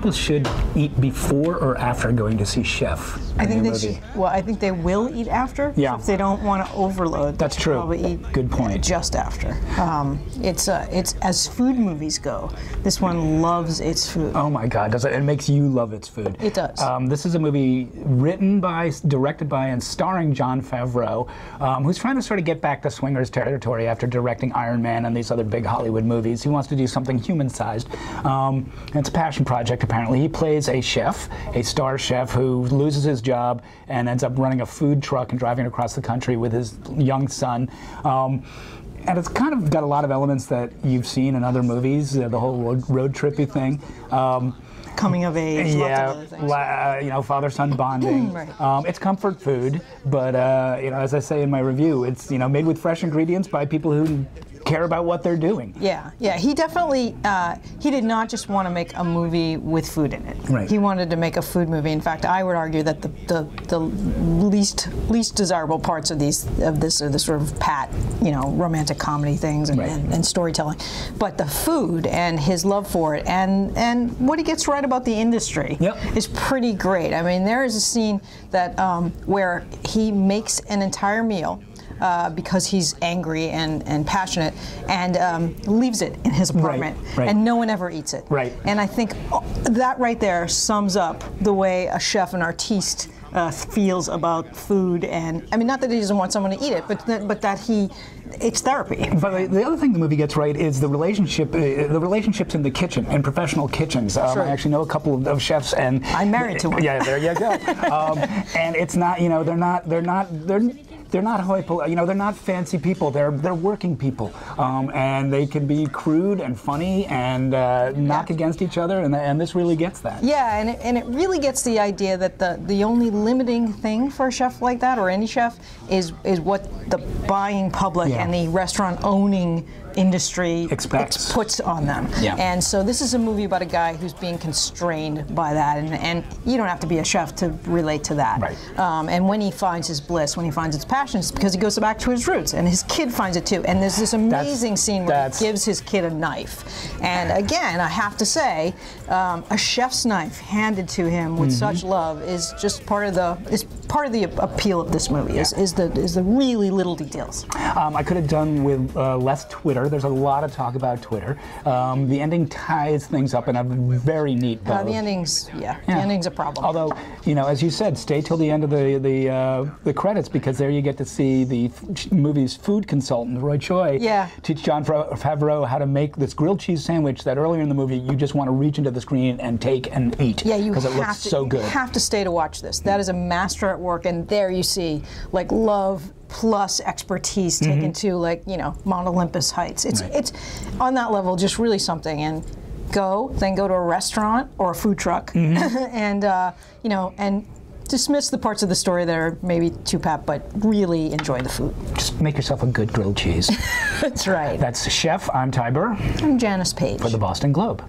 people should eat before or after going to see Chef? I think they should. Well, I think they will eat after. Yeah. If they don't want to overload. That's true. Probably eat. Good point. Just after. It's as food movies go. This one loves its food. Oh my God! Does it? It makes you love its food. It does. This is a movie written by, directed by, and starring Jon Favreau, who's trying to sort of get back to swingers territory after directing Iron Man and these other big Hollywood movies. He wants to do something human-sized. It's a passion project, apparently. He plays a chef, a star chef, who loses his job and ends up running a food truck and driving across the country with his young son. And it's kind of got a lot of elements that you've seen in other movies, the whole road trippy thing. Coming of age, yeah, you know, father-son bonding. Right. It's comfort food, but you know, as I say in my review, it's, you know, made with fresh ingredients by people who care about what they're doing. Yeah, yeah. He definitely he did not just want to make a movie with food in it. Right. He wanted to make a food movie. In fact, I would argue that the least desirable parts of this are the sort of pat, you know, romantic comedy things and storytelling, but the food and his love for it and what he gets right about the industry is pretty great. I mean, there is a scene that where he makes an entire meal. Because he's angry and passionate, and leaves it in his apartment, and no one ever eats it. Right. And I think that right there sums up the way a chef, an artiste, feels about food. And I mean, not that he doesn't want someone to eat it, but that it's therapy. But the other thing the movie gets right is the relationships in the kitchen, in professional kitchens. I actually know a couple of chefs, and I'm married to one. Yeah, there you go. And it's not, you know, they're not you know, they're not fancy people. They're working people, and they can be crude and funny and knock against each other, and this really gets that. Yeah, and it really gets the idea that the only limiting thing for a chef like that, or any chef, is what the buying public and the restaurant owning industry puts on them. Yeah. And so this is a movie about a guy who's being constrained by that, and you don't have to be a chef to relate to that. Right. And when he finds his bliss, when he finds his passion, it's because he goes back to his roots, and his kid finds it too. And there's this amazing scene where he gives his kid a knife. And again, I have to say, a chef's knife handed to him with such love is just part of the appeal of this movie. Is the really little details. I could have done with less Twitter. There's a lot of talk about Twitter. The ending ties things up in a very neat bow. The ending's the ending's a problem. Although, you know, as you said, stay till the end of the credits, because there you get to see the movie's food consultant, Roy Choi, teach Jon Favreau how to make this grilled cheese sandwich that earlier in the movie you just want to reach into the screen and take and eat. Yeah, because it looks so good. You have to stay to watch this. That is a master at work, and there you see like love plus expertise taken to, like, you know, Mount Olympus heights. It's on that level just really something. And then go to a restaurant or a food truck and you know, and dismiss the parts of the story that are maybe too pat, but really enjoy the food. Just make yourself a good grilled cheese. That's right. That's Chef. I'm Ty Burr. I'm Janice Page. For the Boston Globe.